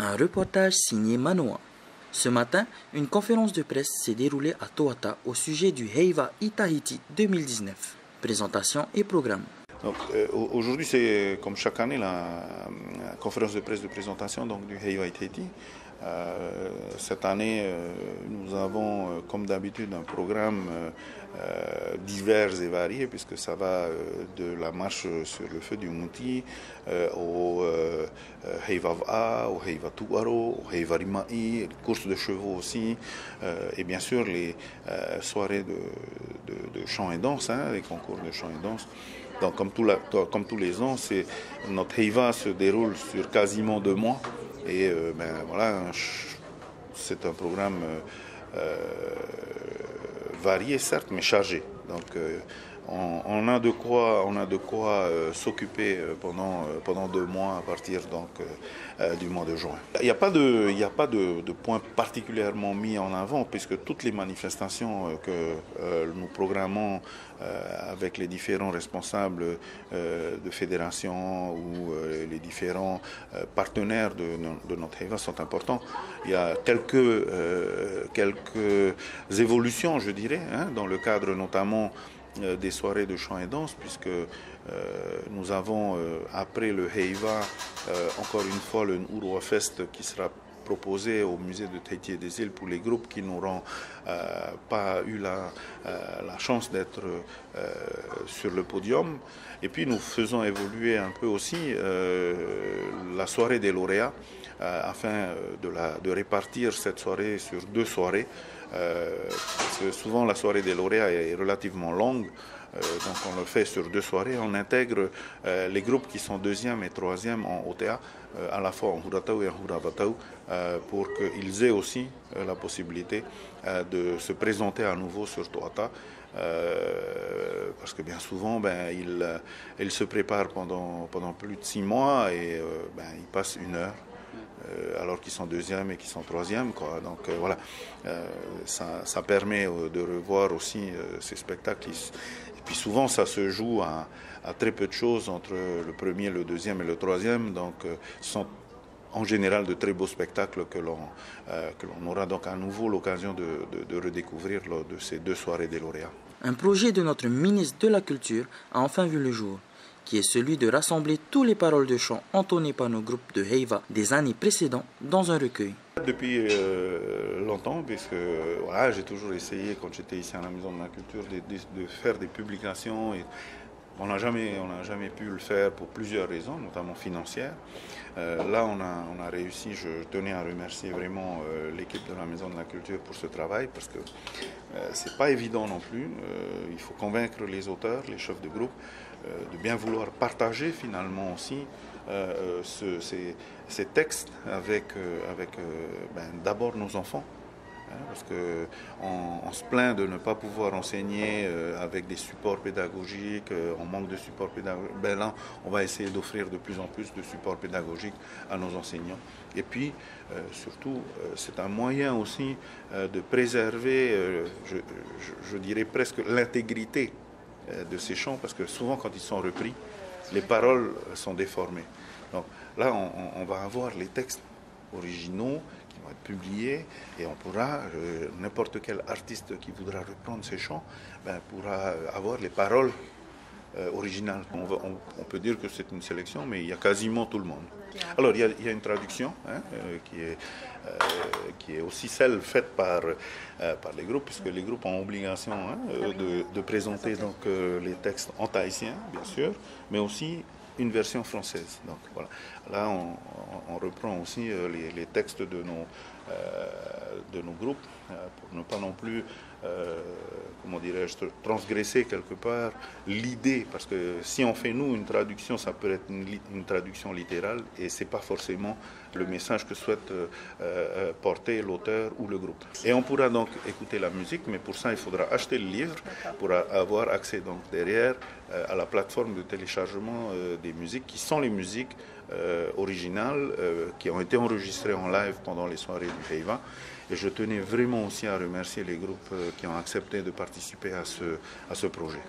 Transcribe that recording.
Un reportage signé Manoa. Ce matin, une conférence de presse s'est déroulée à Toata au sujet du Heiva Itahiti 2019. Présentation et programme. Aujourd'hui, c'est comme chaque année la conférence de presse de présentation du Heiva Itahiti. Cette année, nous avons, comme d'habitude, un programme divers et varié, puisque ça va de la marche sur le feu du Muti au Heiva Va'a, au Heiva Tuaro, au Heiva Rimai, les courses de chevaux aussi, et bien sûr les soirées de chant et danse, les concours de chant et danse. Donc, comme tous les ans, notre Heiva se déroule sur quasiment 2 mois. Et voilà, c'est un programme varié, certes, mais chargé. Donc, on a de quoi s'occuper pendant 2 mois à partir du mois de juin. Il n'y a pas de point particulièrement mis en avant, puisque toutes les manifestations que nous programmons avec les différents responsables de fédérations ou les différents partenaires de notre Heiva sont importants. Il y a quelques évolutions, je dirais, dans le cadre notamment des soirées de chant et danse, puisque nous avons, après le Heiva, encore une fois le Urua Fest qui sera proposé au musée de Tahiti et des îles pour les groupes qui n'auront pas eu la chance d'être sur le podium. Et puis nous faisons évoluer un peu aussi la soirée des lauréats afin de répartir cette soirée sur 2 soirées. Parce que souvent la soirée des lauréats est relativement longue, donc on le fait sur 2 soirées. On intègre les groupes qui sont 2e et 3e en OTA, à la fois en Huratau et en Huravatau, pour qu'ils aient aussi la possibilité de se présenter à nouveau sur Toata. Parce que bien souvent, ils se préparent pendant plus de 6 mois et ils passent 1 heure. Alors qu'ils sont 2e et qu'ils sont 3e. Donc voilà, ça permet de revoir aussi ces spectacles. Et puis souvent, ça se joue à très peu de choses entre le 1er, le 2e et le 3e. Donc ce sont en général de très beaux spectacles que l'on aura donc à nouveau l'occasion de redécouvrir lors de ces 2 soirées des lauréats. Un projet de notre ministre de la Culture a enfin vu le jour, qui est celui de rassembler toutes les paroles de chant entonnées par nos groupes de Heiva des années précédentes dans un recueil. Depuis longtemps, puisque voilà, j'ai toujours essayé, quand j'étais ici à la Maison de la Culture, de faire des publications. Et on n'a jamais pu le faire pour plusieurs raisons, notamment financières. Là, on a réussi. Je tenais à remercier vraiment l'équipe de la Maison de la Culture pour ce travail, parce que c'est pas évident non plus. Il faut convaincre les auteurs, les chefs de groupe, de bien vouloir partager finalement aussi ces textes avec d'abord nos enfants. Parce qu'on se plaint de ne pas pouvoir enseigner avec des supports pédagogiques, on manque de supports pédagogiques. Là, on va essayer d'offrir de plus en plus de supports pédagogiques à nos enseignants. Et puis, surtout, c'est un moyen aussi de préserver, je dirais presque l'intégrité de ces chants, parce que souvent, quand ils sont repris, les paroles sont déformées. Donc là, on va avoir les textes originaux qui vont être publiés et on pourra, n'importe quel artiste qui voudra reprendre ces chants, pourra avoir les paroles originales. On peut dire que c'est une sélection, mais il y a quasiment tout le monde. Alors il y a une traduction qui est aussi celle faite par les groupes, puisque les groupes ont obligation de présenter donc les textes en tahitien, bien sûr, mais aussi une version française. Donc voilà. Là, on reprend aussi les textes de nos groupes pour ne pas non plus, comment dirais-je, transgresser quelque part l'idée, parce que si on fait nous une traduction, ça peut être une traduction littérale et c'est pas forcément le message que souhaite porter l'auteur ou le groupe. Et on pourra donc écouter la musique, mais pour ça il faudra acheter le livre pour avoir accès donc derrière à la plateforme de téléchargement des musiques qui sont les musiques originales qui ont été enregistrées en live pendant les soirées du Heiva. Et je tenais vraiment aussi à remercier les groupes qui ont accepté de participer à ce projet.